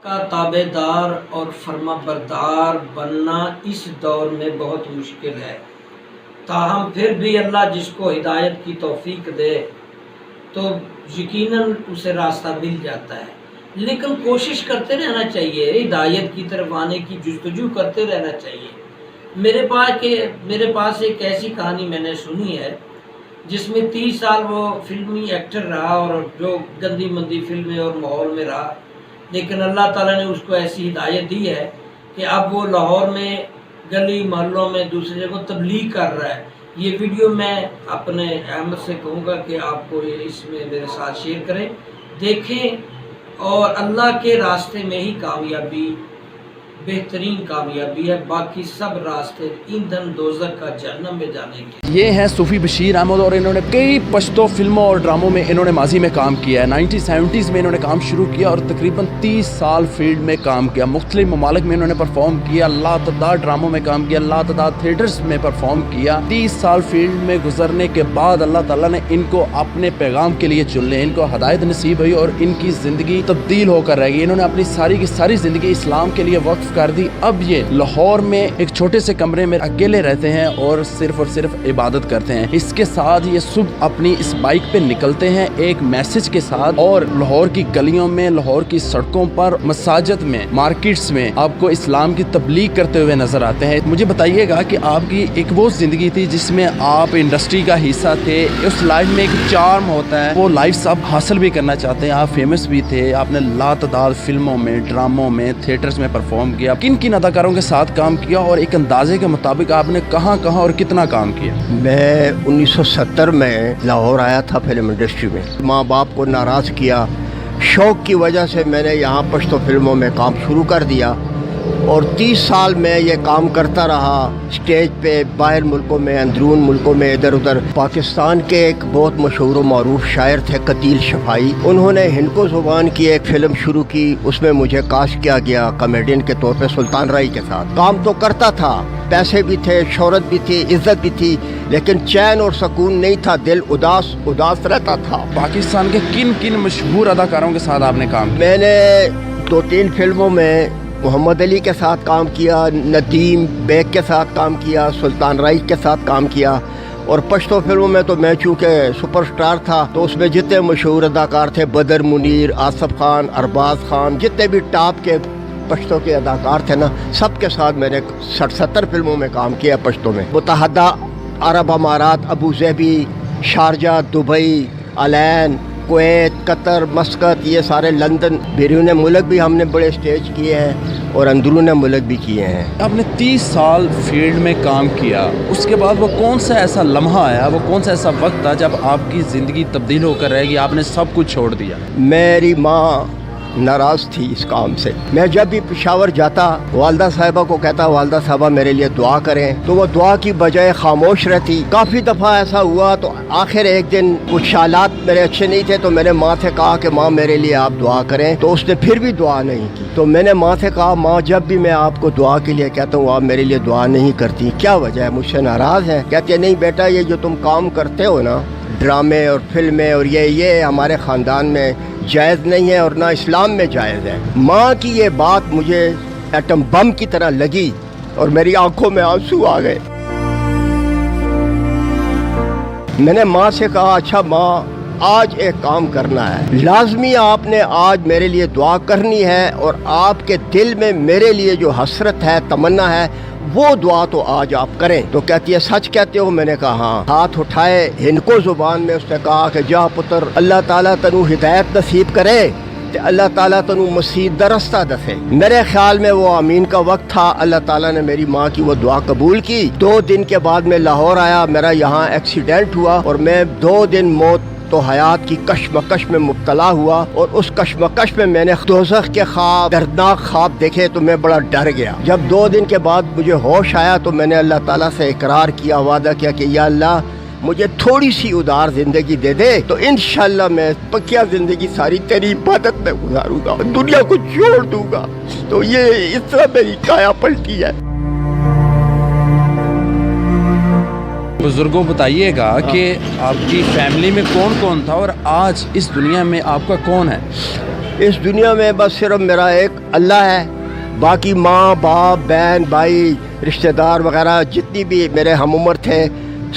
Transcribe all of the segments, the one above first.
کا ताबेदार और फर्माबरदार बनना इस दौर में बहुत मुश्किल है। ताहम फिर भी अल्लाह जिसको हिदायत की तौफीक दे तो यकीनन उसे रास्ता मिल जाता है, लेकिन कोशिश करते रहना चाहिए, हिदायत की तरफ आने की जुस्तजू करते रहना चाहिए। मेरे पास एक ऐसी कहानी मैंने सुनी है जिसमें 30 साल वो फिल्मी एक्टर रहा और जो गंदी मंदी फिल्में और माहौल में रहा, लेकिन अल्लाह ताला ने उसको ऐसी हिदायत दी है कि अब वो लाहौर में गली मोहल्लों में दूसरी जगह तबलीग कर रहा है। ये वीडियो मैं अपने अहमद से कहूँगा कि आपको ये इसमें मेरे साथ शेयर करें, देखें और अल्लाह के रास्ते में ही कामयाबी बेहतरीन कामयाबी है, बाकी सब रास्ते ईंधन दोज़ख का जहन्नम में जाने के। ये हैं सूफ़ी बशीर अहमद और इन्होंने कई पश्तो फिल्मों और ड्रामों में इन्होंने माजी में काम किया है। 1970s में इन्होंने काम शुरू किया और तकरीबन 30 साल फील्ड में काम किया। मुख्तलिफ ममालिक में इन्होंने परफॉर्म किया, लातदार ड्रामों में काम किया, लातदार थिएटर्स में परफॉर्म किया। 30 साल फील्ड में गुजरने के बाद अल्लाह ताला ने इनको अपने पैगाम के लिए चुन लिया, इनको हदायत नसीब हुई और इनकी ज़िंदगी तब्दील होकर रह गई। इन्होंने अपनी सारी की सारी ज़िंदगी इस्लाम के लिए वक्फ कर दी। अब ये लाहौर में एक छोटे से कमरे में अकेले रहते हैं और सिर्फ इबादत करते हैं। इसके साथ ये सुबह अपनी इस बाइक पे निकलते हैं एक मैसेज के साथ और लाहौर की गलियों में, लाहौर की सड़कों पर, मसाजिद में, मार्केट्स में आपको इस्लाम की तबलीग करते हुए नजर आते हैं। मुझे बताइएगा कि आपकी एक वो जिंदगी थी जिसमें आप इंडस्ट्री का हिस्सा थे, उस लाइफ में एक चार्म होता है, वो लाइफ आप हासिल भी करना चाहते हैं, आप फेमस भी थे, आपने लातदार फिल्मों में, ड्रामों में, थिएटर्स में परफॉर्म किया, किन अदाकारों के साथ काम किया और एक अंदाजे के मुताबिक आपने कहां और कितना काम किया? मैं 1970 में लाहौर आया था फिल्म इंडस्ट्री में। माँ बाप को नाराज़ किया, शौक़ की वजह से मैंने यहाँ पश्तो फिल्मों में काम शुरू कर दिया और 30 साल में ये काम करता रहा। स्टेज पे बाहर मुल्कों में, अंदरून मुल्कों में, इधर उधर। पाकिस्तान के एक बहुत मशहूर व मारूफ शायर थे कतील शफाई, उन्होंने हिंदको ज़ुबान की एक फ़िल्म शुरू की, उसमें मुझे कास्ट किया गया कॉमेडियन के तौर पे सुल्तान राय के साथ। काम तो करता था, पैसे भी थे, शोहरत भी थी, इज्जत भी थी, लेकिन चैन और सुकून नहीं था, दिल उदास रहता था। पाकिस्तान के किन मशहूर अदाकारों के साथ आपने काम किया? मैंने 2-3 फिल्मों में मोहम्मद अली के साथ काम किया, नदीम बेग के साथ काम किया, सुल्तान राय के साथ काम किया और पश्तो फिल्मों में तो मैं चूँकि सुपरस्टार था तो उसमें जितने मशहूर अदाकार थे, बदर मुनीर, आसफ खान, अरबाज खान, जितने भी टॉप के पश्तो के अदाकार थे ना, सबके साथ मैंने 60-70 फिल्मों में काम किया पश्तो में। मुत्तहदा अरब अमारात, Abu Dhabi, Sharjah, Dubai, Al Ain, Kuwait, Qatar, Muscat, ये सारे लंदन, बैरून मुल्क भी हमने बड़े स्टेज किए हैं और अंदरून मुल्क भी किए हैं। आपने 30 साल फील्ड में काम किया, उसके बाद वो कौन सा ऐसा लम्हा आया, वो कौन सा ऐसा वक्त था जब आपकी ज़िंदगी तब्दील होकर रहेगी, आपने सब कुछ छोड़ दिया? मेरी माँ नाराज़ थी इस काम से। मैं जब भी पेशावर जाता वालदा साहिबा को कहता, वालदा साहिबा मेरे लिए दुआ करें, तो वो दुआ की बजाय खामोश रहती। काफ़ी दफ़ा ऐसा हुआ तो आखिर एक दिन कुछ हालात मेरे अच्छे नहीं थे तो मैंने माँ से कहा कि माँ मेरे लिए आप दुआ करें, तो उसने फिर भी दुआ नहीं की। तो मैंने माँ से कहा, माँ जब भी मैं आपको दुआ के लिए कहता हूँ आप मेरे लिए दुआ नहीं करती, क्या वजह है, मुझसे नाराज़ है? कहते हैं नहीं बेटा, ये जो तुम काम करते हो ना, ड्रामे और फिल्में और ये हमारे ख़ानदान में जायज़ नहीं है और ना इस्लाम में जायज़ है। माँ की ये बात मुझे एटम बम की तरह लगी और मेरी आंखों में आंसू आ गए। मैंने माँ से कहा, अच्छा माँ आज एक काम करना है, लाजमी आपने आज मेरे लिए दुआ करनी है और आपके दिल में मेरे लिए जो हसरत है, तमन्ना है, वो दुआ तो आज आप करें। तो कहती है सच कहते हो? मैंने कहा हाँ। हाथ उठाए हिंदको ज़ुबान में उसने कहा कि जा पुत्र, अल्लाह ताला तनु हिदायत नसीब करे ते अल्लाह ताला तनु मसीद रस्ता दसे। मेरे ख्याल में वो आमीन का वक्त था। अल्लाह ताला ने मेरी माँ की वो दुआ कबूल की। 2 दिन के बाद मैं लाहौर आया, मेरा यहाँ एक्सीडेंट हुआ और मैं 2 दिन मौत तो हयात की कश्मकश में मुब्तला हुआ और उस कश्मकश में मैंने दोज़ख के ख्वाब, दर्दनाक ख्वाब देखे तो मैं बड़ा डर गया। जब 2 दिन के बाद मुझे होश आया तो मैंने अल्लाह ताला से इकरार किया, वादा किया कि या अल्लाह मुझे थोड़ी सी उदार ज़िंदगी दे दे तो इंशाअल्लाह मैं पक्या ज़िंदगी सारी तेरी इबादत में गुजारूंगा, दुनिया को छोड़ दूंगा। तो ये इस तरह मेरी काया पलटी है। बुजुर्गों बताइएगा कि आपकी फैमिली में कौन कौन था और आज इस दुनिया में आपका कौन है? اس دنیا میں بس صرف میرا ایک اللہ ہے، باقی ماں باپ بہن بھائی رشتہ دار وغیرہ جتنی بھی میرے ہم عمر تھے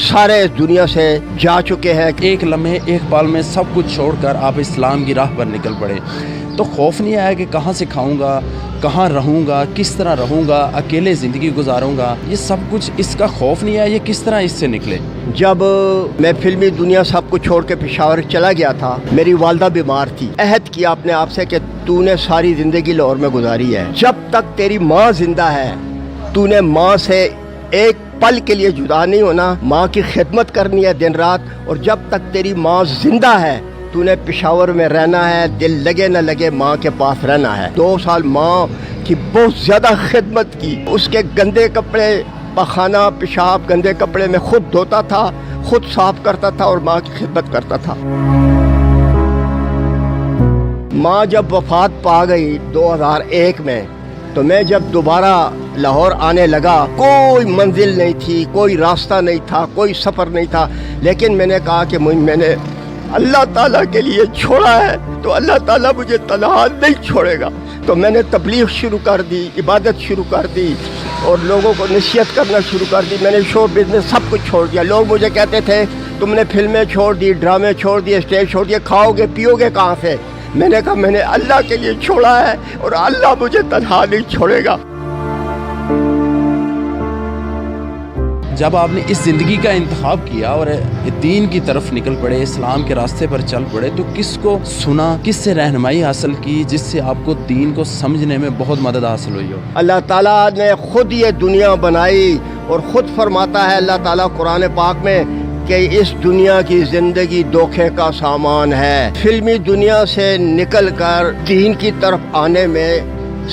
سارے اس دنیا سے جا چکے ہیں۔ ایک لمحے ایک پال میں سب کچھ چھوڑ کر آپ اسلام کی راہ پر نکل پڑے، تو خوف نہیں آیا کہ کہاں سے کھاؤں گا، کہاں رہوں گا، کس طرح رہوں گا، اکیلے زندگی گزاروں گا، یہ سب کچھ اس کا خوف نہیں آیا؟ یہ کس طرح اس سے نکلے؟ جب میں فلمی دنیا سب کچھ چھوڑ کے پشاور چلا گیا تھا، میری والدہ بیمار تھی، عہد کیا اپنے آپ سے کہ تو نے ساری زندگی لاہور میں گزاری ہے، جب تک تیری ماں زندہ ہے تو نے ماں سے ایک پل کے لیے جدا نہیں ہونا، ماں کی خدمت کرنی ہے دن رات، اور جب تک تیری ماں زندہ ہے تو نے پشاور میں رہنا ہے، دل لگے نہ لگے ماں کے پاس رہنا ہے۔ 2 سال ماں کی بہت زیادہ خدمت کی، اس کے گندے کپڑے پخانہ پیشاب گندے کپڑے میں خود دھوتا تھا، خود صاف کرتا تھا اور ماں کی خدمت کرتا تھا۔ ماں جب وفات پا گئی 2001 میں، تو میں جب دوبارہ لاہور آنے لگا، کوئی منزل نہیں تھی، کوئی راستہ نہیں تھا، کوئی سفر نہیں تھا، لیکن میں نے کہا کہ میں نے اللہ تعالیٰ کے لیے چھوڑا ہے تو اللہ تعالیٰ مجھے تنہا نہیں چھوڑے گا۔ تو میں نے تبلیغ شروع کر دی، عبادت شروع کر دی اور لوگوں کو نصیحت کرنا شروع کر دی۔ میں نے شو بزنس سب کچھ چھوڑ دیا۔ لوگ مجھے کہتے تھے تم نے فلمیں چھوڑ دی، ڈرامے چھوڑ دیے، اسٹیج چھوڑ دیے، کھاؤ گے پیو گے کہاں سے؟ میں نے کہا میں نے اللہ کے لیے چھوڑا ہے اور اللہ مجھے تنہا نہیں چھوڑے گا۔ جب آپ نے اس زندگی کا انتخاب کیا اور دین کی طرف نکل پڑے، اسلام کے راستے پر چل پڑے، تو کس کو سنا، کس سے رہنمائی حاصل کی جس سے آپ کو دین کو سمجھنے میں بہت مدد حاصل ہوئی ہو؟ اللہ تعالیٰ نے خود یہ دنیا بنائی اور خود فرماتا ہے اللہ تعالیٰ قرآن پاک میں کہ اس دنیا کی زندگی دھوکے کا سامان ہے۔ فلمی دنیا سے نکل کر دین کی طرف آنے میں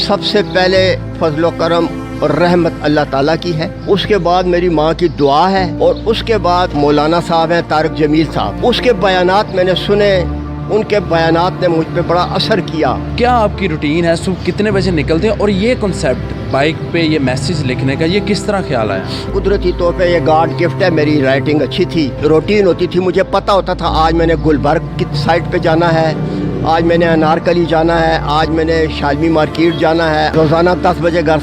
سب سے پہلے فضل و کرم اور رحمت اللہ تعالیٰ کی ہے، اس کے بعد میری ماں کی دعا ہے، اور اس کے بعد مولانا صاحب ہیں طارق جمیل صاحب، اس کے بیانات میں نے سنے، ان کے بیانات نے مجھ پہ بڑا اثر کیا۔ کیا آپ کی روٹین ہے؟ صبح کتنے بجے نکلتے ہیں؟ اور یہ کنسیپٹ بائک پہ یہ میسیج لکھنے کا یہ کس طرح خیال آیا؟ قدرتی طور پہ یہ گاڈ گفٹ ہے، میری رائٹنگ اچھی تھی، روٹین ہوتی تھی، مجھے پتہ ہوتا تھا آج میں نے گلبرگ کی سائٹ پہ جانا ہے، آج میں نے انارکلی جانا ہے، آج میں نے شالمی مارکیٹ جانا ہے، روزانہ 10 بجے گھر